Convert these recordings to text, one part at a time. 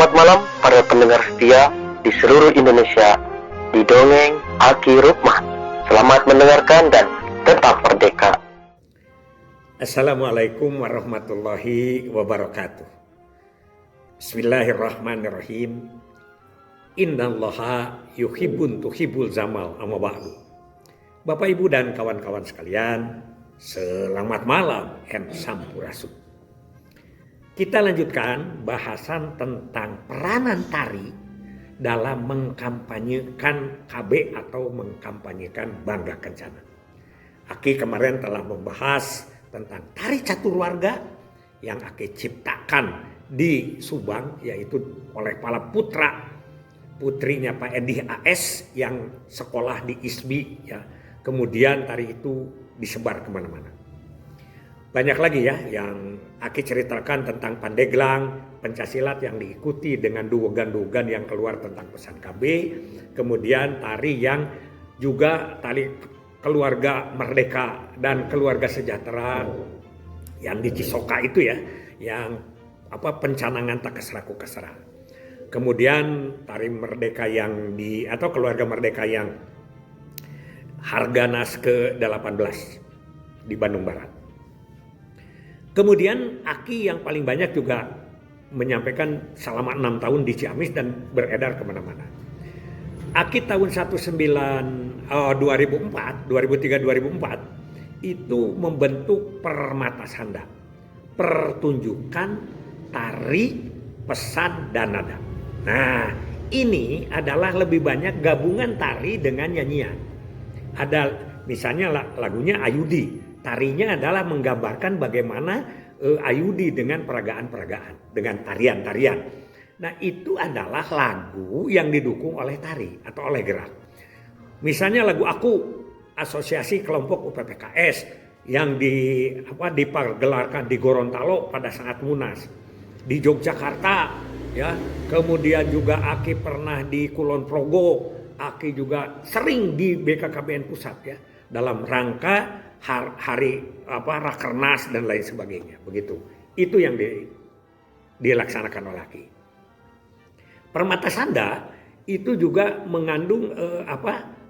Selamat malam para pendengar setia di seluruh Indonesia di Dongeng Aki Rukman. Selamat mendengarkan dan tetap merdeka. Assalamualaikum warahmatullahi wabarakatuh. Bismillahirrahmanirrahim. Innallaha tuhibbul zamal amma ba'du. Bapak Ibu dan kawan-kawan sekalian, selamat malam and sampurasun. Kita lanjutkan bahasan tentang peranan tari dalam mengkampanyekan KB atau mengkampanyekan Bangga Kencana. Aki kemarin telah membahas tentang tari catur warga yang Aki ciptakan di Subang, yaitu oleh para putrinya Pak Edi AS yang sekolah di ISBI ya. Kemudian tari itu disebar kemana-mana. Banyak lagi ya yang Aki ceritakan tentang Pandeglang, pencaksilat yang diikuti dengan duogan-duogan yang keluar tentang pesan KB. Kemudian tari yang juga tari keluarga merdeka dan keluarga sejahtera yang di Cisoka itu ya, yang pencanangan tak keseraku kesera. Kemudian tari merdeka yang atau keluarga merdeka yang Harganas ke-18 di Bandung Barat. Kemudian Aki yang paling banyak juga menyampaikan selama 6 tahun di Ciamis dan beredar kemana-mana. Aki tahun 2003-2004 itu membentuk Permata Sanda, pertunjukan tari pesan dan nada. Nah, ini adalah lebih banyak gabungan tari dengan nyanyian. Ada misalnya lagunya Ayudi. Tarinya adalah menggambarkan bagaimana Ayudi dengan peragaan-peragaan, dengan tarian-tarian. Nah, itu adalah lagu yang didukung oleh tari atau oleh gerak. Misalnya lagu Aku, Asosiasi Kelompok UPPKS yang dipergelarkan di Gorontalo pada saat Munas. Di Yogyakarta ya, kemudian juga Aki pernah di Kulon Progo, Aki juga sering di BKKBN Pusat ya, dalam rangka hari Rakernas dan lain sebagainya, begitu. Itu yang dilaksanakan oleh Aki. Permata Sanda itu juga mengandung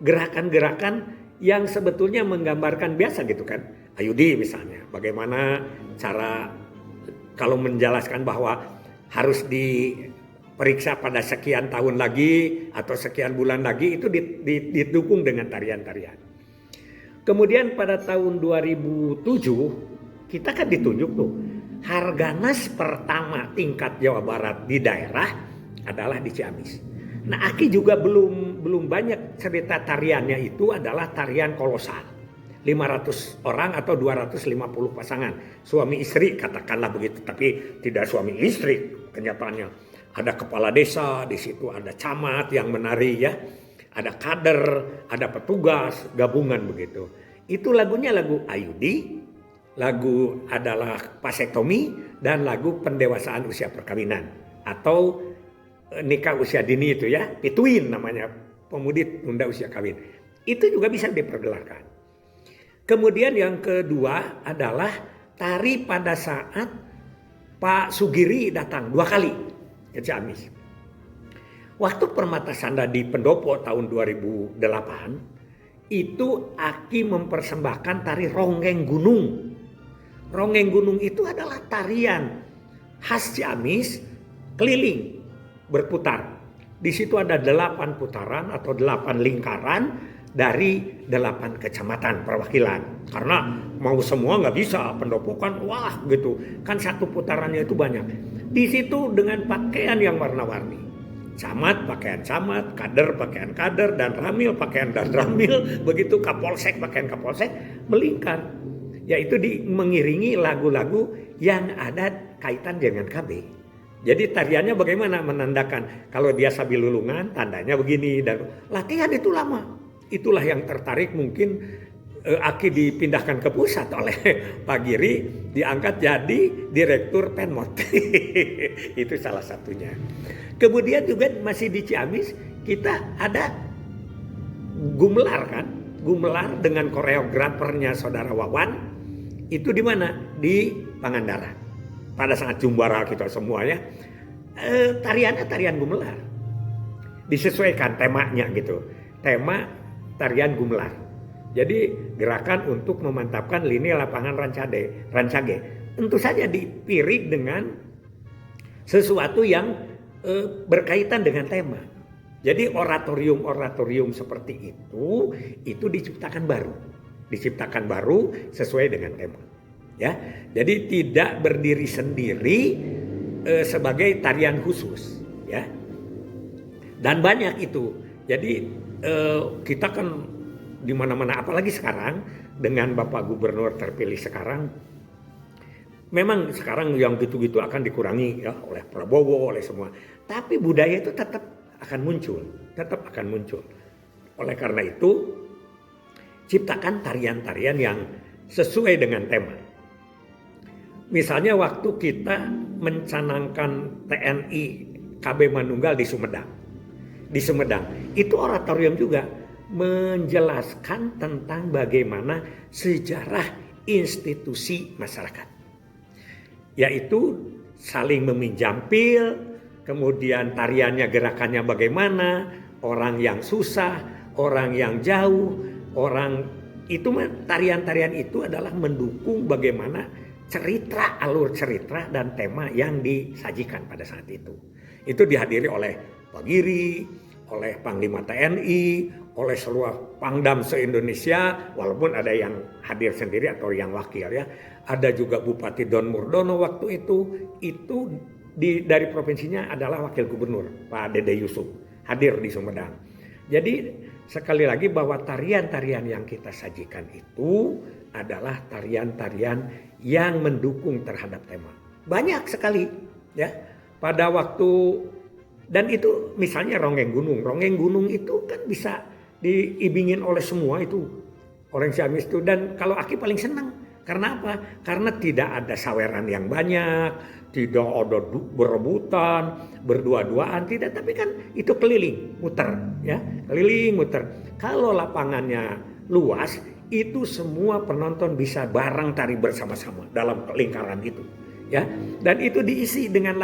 gerakan-gerakan yang sebetulnya menggambarkan biasa gitu kan. Ayudi misalnya, bagaimana cara kalau menjelaskan bahwa harus diperiksa pada sekian tahun lagi atau sekian bulan lagi, itu didukung dengan tarian-tarian. Kemudian pada tahun 2007 kita kan ditunjuk tuh Harganas pertama tingkat Jawa Barat di daerah adalah di Ciamis. Nah, Aki juga belum banyak cerita tariannya, itu adalah tarian kolosal. 500 orang atau 250 pasangan suami istri katakanlah begitu, tapi tidak suami istri kenyataannya. Ada kepala desa di situ, ada camat yang menari ya. Ada kader, ada petugas, gabungan begitu. Itu lagunya lagu Ayudi, lagu adalah Pasektomi, dan lagu pendewasaan usia perkawinan. Atau nikah usia dini itu ya, pituin namanya, pemudi tunda usia kawin. Itu juga bisa dipergelarkan. Kemudian yang kedua adalah tari pada saat Pak Sugiri datang 2 kali ke Ciamis. Waktu Permata Sanda di Pendopo tahun 2008, itu Aki mempersembahkan tari Ronggeng Gunung. Ronggeng Gunung itu adalah tarian khas Ciamis keliling berputar. Di situ ada 8 putaran atau 8 lingkaran dari 8 kecamatan perwakilan. Karena mau semua nggak bisa, Pendopo kan wah gitu. Kan satu putarannya itu banyak. Di situ dengan pakaian yang warna-warni. Camat pakaian camat, kader pakaian kader, dan ramil pakaian dan ramil, begitu kapolsek pakaian kapolsek, melingkar. Yaitu mengiringi lagu-lagu yang ada kaitan dengan KB. Jadi tariannya bagaimana menandakan kalau dia sabilulungan tandanya begini, dan latihan itu lama. Itulah yang tertarik mungkin Aki dipindahkan ke pusat oleh Pak Giri, diangkat jadi direktur Penmot. Itu salah satunya. Kemudian juga masih di Ciamis kita ada Gumelar kan, Gumelar dengan koreografernya saudara Wawan. Itu di mana? Di Pangandaran. Pada saat jumbara kita semuanya. tariannya tarian gumelar. Disesuaikan temanya gitu. Tema tarian gumelar. Jadi gerakan untuk memantapkan lini lapangan rancage. Tentu saja dipirik dengan sesuatu yang berkaitan dengan tema. Jadi oratorium seperti itu diciptakan baru sesuai dengan tema. Ya, jadi tidak berdiri sendiri sebagai tarian khusus. Ya, dan banyak itu. Jadi kita kan di mana-mana, apalagi sekarang dengan Bapak Gubernur terpilih sekarang. Memang sekarang yang gitu-gitu akan dikurangi ya oleh Prabowo, oleh semua. Tapi budaya itu tetap akan muncul. Oleh karena itu, ciptakan tarian-tarian yang sesuai dengan tema. Misalnya waktu kita mencanangkan TNI KB Manunggal di Sumedang, itu oratorium juga menjelaskan tentang bagaimana sejarah institusi masyarakat. Yaitu saling meminjam pil, kemudian tariannya gerakannya bagaimana, orang yang susah, orang yang jauh, tarian-tarian itu adalah mendukung bagaimana alur cerita dan tema yang disajikan pada saat itu. Itu dihadiri oleh Pak Giri, oleh Panglima TNI, oleh seluruh Pangdam se-Indonesia, walaupun ada yang hadir sendiri atau yang wakil ya. Ada juga Bupati Don Murdono waktu itu dari provinsinya adalah Wakil Gubernur Pak Dede Yusuf hadir di Sumedang. Jadi sekali lagi bahwa tarian-tarian yang kita sajikan itu adalah tarian-tarian yang mendukung terhadap tema. Banyak sekali ya pada waktu, dan itu misalnya Ronggeng Gunung itu kan bisa diibingin oleh semua itu orang Siamis itu, dan kalau Aki paling senang. Karena apa? Karena tidak ada saweran yang banyak, tidak ada berebutan, berdua-duaan, tidak. Tapi kan itu keliling, muter. Kalau lapangannya luas, itu semua penonton bisa bareng tari bersama-sama dalam lingkaran itu. Ya, dan itu diisi dengan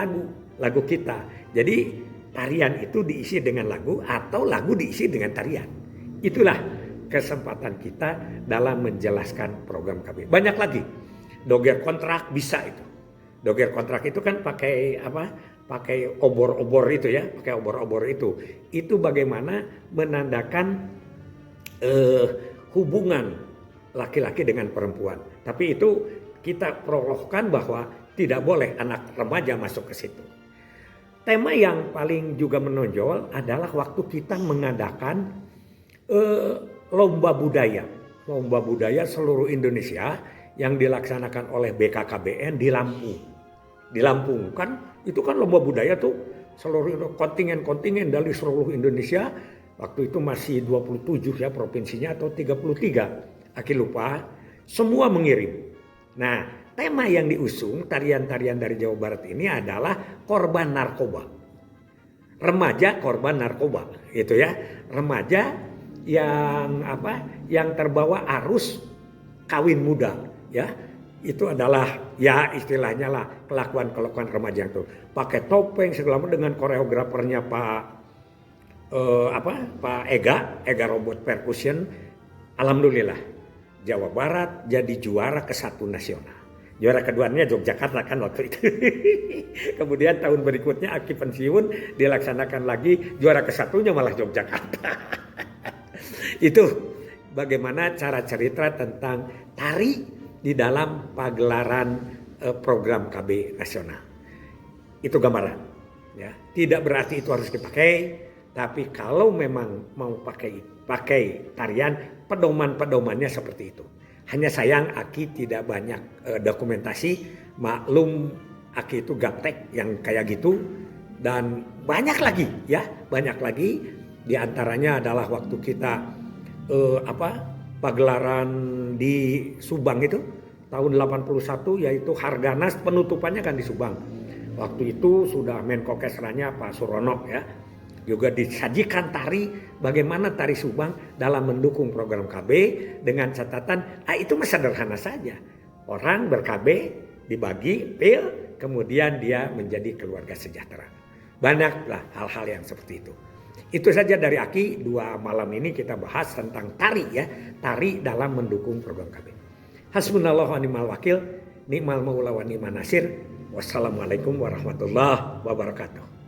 lagu kita. Jadi tarian itu diisi dengan lagu atau lagu diisi dengan tarian. Itulah kesempatan kita dalam menjelaskan program KB. Banyak lagi. Doger kontrak bisa itu. Doger kontrak itu kan pakai obor-obor itu ya, pakai obor-obor itu. Itu bagaimana menandakan hubungan laki-laki dengan perempuan. Tapi itu kita prologkan bahwa tidak boleh anak remaja masuk ke situ. Tema yang paling juga menonjol adalah waktu kita mengadakan lomba budaya seluruh Indonesia yang dilaksanakan oleh BKKBN di Lampung kan, itu kan lomba budaya tuh seluruh kontingen dari seluruh Indonesia. Waktu itu masih 27 ya provinsinya atau 33, Aki lupa, semua mengirim. Nah, tema yang diusung tarian-tarian dari Jawa Barat ini adalah korban narkoba. Remaja korban narkoba, gitu ya. Remaja yang terbawa arus kawin muda, ya. Itu adalah ya istilahnya lah kelakuan remaja itu. Pakai topeng segala macam dengan koreografernya Pak Ega Robot Percussion. Alhamdulillah Jawa Barat jadi juara ke-1 nasional. Juara keduanya Yogyakarta kan waktu itu. Kemudian tahun berikutnya Aki pensiun, dilaksanakan lagi, juara ke-1-nya malah Yogyakarta. Itu bagaimana cara cerita tentang tari di dalam pagelaran program KB nasional. Itu gambaran. Ya. Tidak berarti itu harus dipakai, tapi kalau memang mau pakai tarian, pedoman-pedomannya seperti itu. Hanya sayang Aki tidak banyak dokumentasi, maklum Aki itu gaptek yang kayak gitu, dan banyak lagi. Di antaranya adalah waktu kita pagelaran di Subang itu tahun 81, yaitu Harganas, penutupannya kan di Subang. Waktu itu sudah Menko Kesranya Pak Surono ya. Juga disajikan tari, bagaimana tari Subang dalam mendukung program KB dengan catatan itu sederhana saja. Orang ber-KB dibagi pil, kemudian dia menjadi keluarga sejahtera. Banyaklah hal-hal yang seperti itu. Itu saja dari Aki. 2 malam ini kita bahas tentang tari ya. Tari dalam mendukung program kami. Hasbunallahu wa ni'mal wakil. Ni'mal maula wa ni'man nasir. Wassalamualaikum warahmatullahi wabarakatuh.